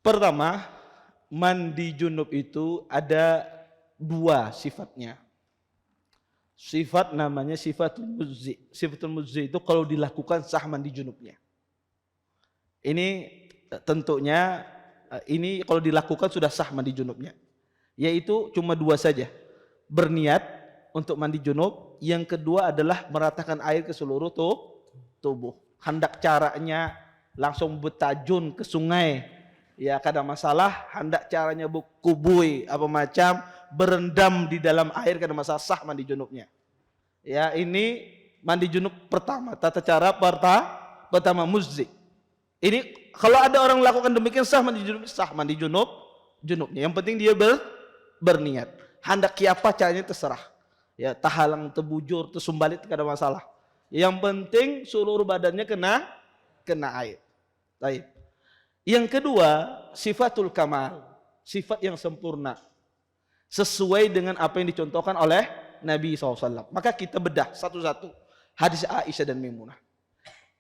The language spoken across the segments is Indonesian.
Pertama, mandi junub itu ada dua sifatnya. Sifat namanya sifatul muzzi. Sifatul muzzi itu kalau dilakukan sah mandi junubnya. Ini tentunya ini kalau dilakukan sudah sah mandi junubnya. Yaitu cuma dua saja. Berniat untuk mandi junub, yang kedua adalah meratakan air ke seluruh tubuh. Hendak caranya langsung betajun ke sungai, ya kada masalah. Hendak caranya kubui apa macam, berendam di dalam air kada masalah, sah mandi junubnya. Ya, ini mandi junub pertama, tata cara pertama muzzi. Ini kalau ada orang melakukan demikian sah mandi junubnya. Yang penting dia berniat. Hendak kiapa caranya terserah. Ya, tahalang, tebujur, tersumbalit kada masalah. Yang penting seluruh badannya kena air. Baik. Yang kedua, sifatul kamal, sifat yang sempurna. Sesuai dengan apa yang dicontohkan oleh Nabi SAW. Maka kita bedah satu-satu hadis Aisyah dan Maimunah.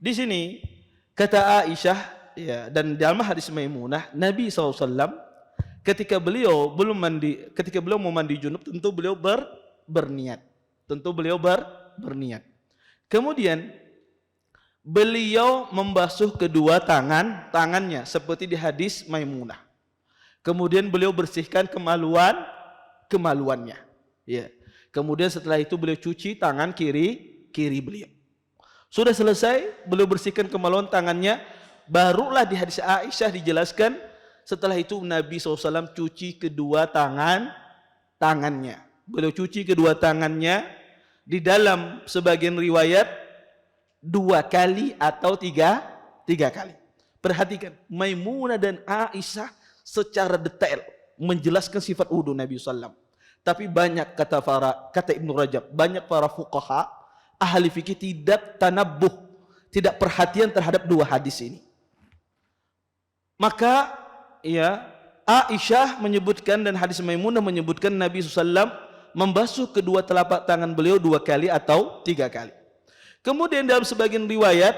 Di sini kata Aisyah, ya, dan dalam hadis Maimunah, Nabi SAW ketika beliau mau mandi junub, tentu beliau berniat. Berniat. Kemudian beliau membasuh kedua tangannya seperti di hadis Maimunah. Kemudian beliau bersihkan kemaluannya. Ya. Kemudian setelah itu beliau cuci tangan kiri beliau. Sudah selesai, beliau bersihkan kemaluan tangannya, barulah di hadis Aisyah dijelaskan setelah itu Nabi SAW cuci kedua tangannya. Beliau cuci kedua tangannya, di dalam sebagian riwayat 2 kali atau 3 kali. Perhatikan, Maimunah dan Aisyah secara detail menjelaskan sifat wudu Nabi SAW. Tapi banyak kata Ibnu Rajab, banyak para fuqaha, ahli fikih tidak tanabbuh, tidak perhatian terhadap dua hadis ini. Maka ya, Aisyah menyebutkan dan hadis Maimunah menyebutkan Nabi SAW membasuh kedua telapak tangan beliau 2 kali atau 3 kali. Kemudian dalam sebagian riwayat,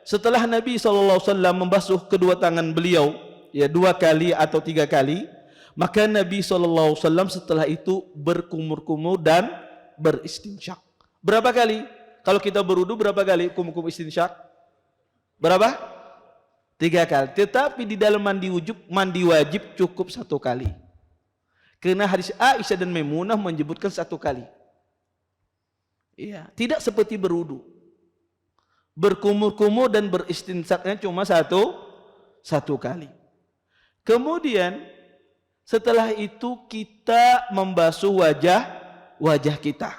setelah Nabi SAW membasuh kedua tangan beliau, ya 2 kali atau 3 kali, maka Nabi SAW setelah itu berkumur-kumur dan beristinsyak. Berapa kali? Kalau kita berwudu berapa kali kumur-kumur istinsyak? Berapa? 3 kali. Tetapi di dalam mandi wajib cukup 1 kali. Karena hadis Aisyah dan Maimunah menyebutkan 1 kali. Iya, tidak seperti berwudu. Berkumur-kumur dan beristinsaknya cuma satu kali. Kemudian setelah itu kita membasuh wajah kita.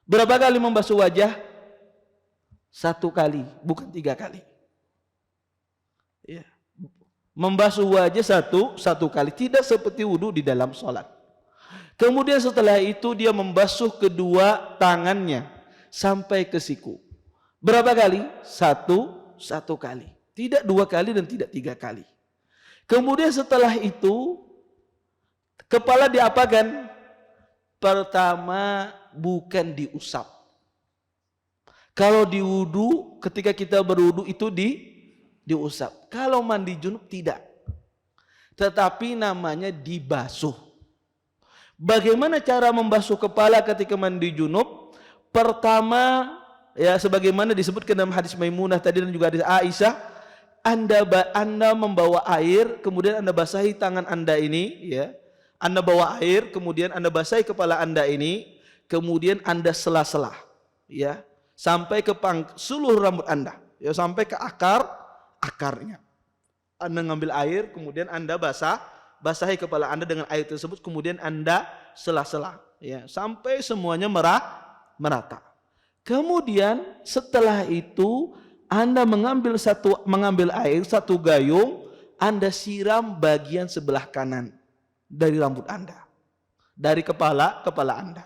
Berapa kali membasuh wajah? 1 kali, bukan 3 kali. Ya. Membasuh wajah satu kali, tidak seperti wudu di dalam sholat. Kemudian setelah itu dia membasuh kedua tangannya sampai ke siku. Berapa kali? Satu kali. Tidak 2 kali dan tidak 3 kali. Kemudian setelah itu kepala diapakan? Pertama bukan diusap. Kalau di wudu, ketika kita berwudu itu diusap. Kalau mandi junub tidak. Tetapi namanya dibasuh. Bagaimana cara membasuh kepala ketika mandi junub? Pertama, ya sebagaimana disebutkan dalam hadis Maimunah tadi dan juga hadis Aisyah, Anda membawa air, kemudian Anda basahi tangan Anda ini, ya. Anda bawa air, kemudian Anda basahi kepala Anda ini, kemudian Anda sela-sela, ya, sampai ke seluruh rambut Anda, ya, sampai ke akarnya. Anda ngambil air, kemudian Anda basahi kepala Anda dengan air tersebut, kemudian Anda sela-sela, ya, sampai semuanya merata. Kemudian setelah itu Anda mengambil air 1 gayung, Anda siram bagian sebelah kanan dari rambut Anda, dari kepala Anda.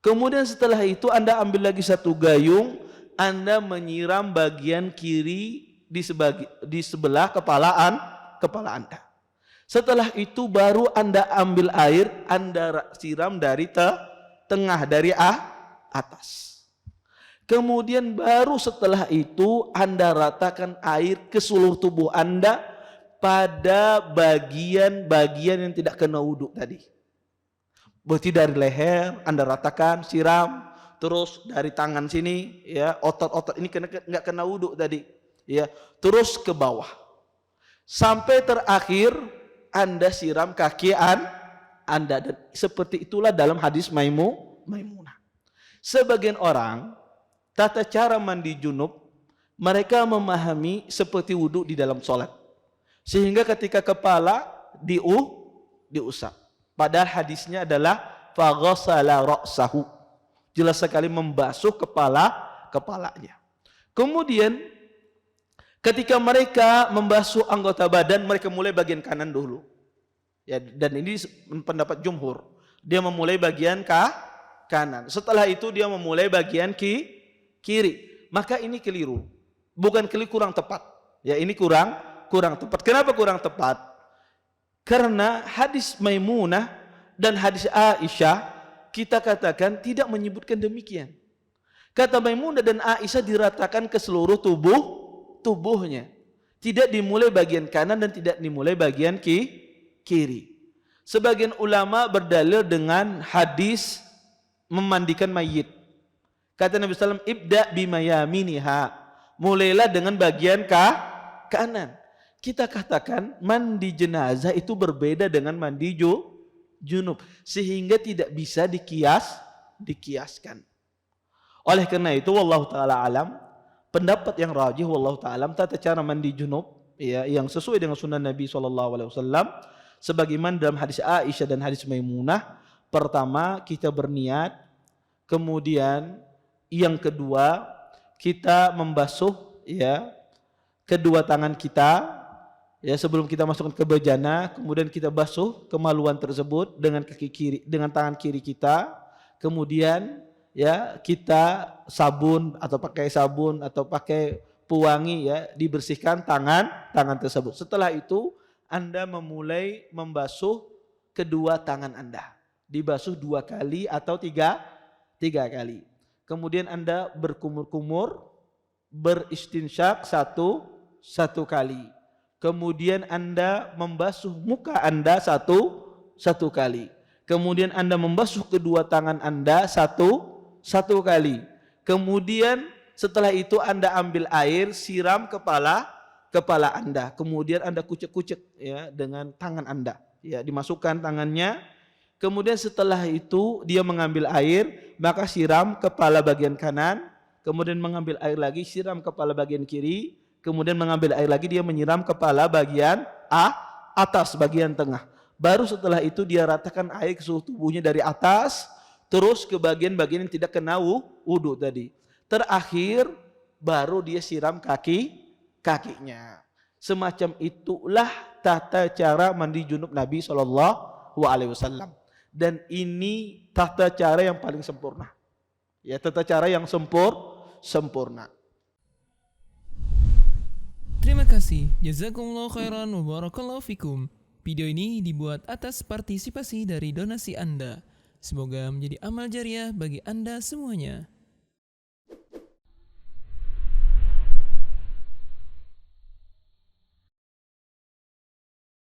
Kemudian setelah itu Anda ambil lagi 1 gayung, Anda menyiram bagian kiri di sebelah kepala Anda. Setelah itu baru Anda ambil air, Anda siram dari tengah, dari atas. Kemudian baru setelah itu Anda ratakan air ke seluruh tubuh Anda, pada bagian-bagian yang tidak kena wudhu tadi. Berarti dari leher Anda ratakan, siram, terus dari tangan sini, ya, otot-otot ini nggak kena wudhu tadi, ya, terus ke bawah, sampai terakhir Anda siram kaki Anda, dan seperti itulah dalam hadis Maimunah. Sebagian orang tata cara mandi junub mereka memahami seperti wudhu di dalam sholat, sehingga ketika kepala diusap. Padahal hadisnya adalah faghasala ra'sahu. Jelas sekali membasuh kepalanya. Kemudian ketika mereka membasuh anggota badan, mereka mulai bagian kanan dulu. Ya, dan ini pendapat jumhur. Dia memulai bagian kanan. Setelah itu dia memulai bagian kiri. Maka ini keliru. Bukan keliru, kurang tepat. Ya, ini kurang tepat. Kenapa kurang tepat? Karena hadis Maimunah dan hadis Aisyah kita katakan tidak menyebutkan demikian. Kata Maimunah dan Aisyah diratakan ke seluruh tubuhnya. Tidak dimulai bagian kanan dan tidak dimulai bagian kiri. Sebagian ulama berdalil dengan hadis memandikan mayit. Kata Nabi SAW, ibda bimayaminiha, mulailah dengan bagian kanan. Kita katakan mandi jenazah itu berbeda dengan mandi junub, sehingga tidak bisa dikiaskan. Oleh karena itu, wallahu taala alam, pendapat yang rajih wallahu taala alam, tata cara mandi junub, ya, yang sesuai dengan sunnah Nabi SAW, sebagaimana dalam hadis Aisyah dan hadis Maimunah. Pertama, kita berniat, kemudian yang kedua kita membasuh, ya, kedua tangan kita, ya, sebelum kita masukkan ke bejana, kemudian kita basuh kemaluan tersebut dengan kaki kiri, dengan tangan kiri kita. Kemudian, ya, kita sabun atau pakai pewangi, ya, dibersihkan tangan tersebut. Setelah itu Anda memulai membasuh kedua tangan Anda. Dibasuh 2 kali atau 3 kali. Kemudian Anda berkumur-kumur, beristinsyak satu kali. Kemudian Anda membasuh muka Anda satu kali. Kemudian Anda membasuh kedua tangan Anda satu kali. Kemudian setelah itu Anda ambil air, siram kepala Anda. Kemudian Anda kucek-kucek, ya, dengan tangan Anda. Ya, dimasukkan tangannya. Kemudian setelah itu dia mengambil air, maka siram kepala bagian kanan. Kemudian mengambil air lagi, siram kepala bagian kiri. Kemudian mengambil air lagi, dia menyiram kepala bagian atas, bagian tengah. Baru setelah itu dia ratakan air ke seluruh tubuhnya dari atas, terus ke bagian-bagian yang tidak kena wudhu tadi. Terakhir baru dia siram kakinya. Semacam itulah tata cara mandi junub Nabi SAW. Dan ini tata cara yang paling sempurna. Ya, tata cara yang sempurna. Terima kasih. Jazakumullah khairan wa barakallahu fikum. Video ini dibuat atas partisipasi dari donasi Anda. Semoga menjadi amal jariah bagi Anda semuanya.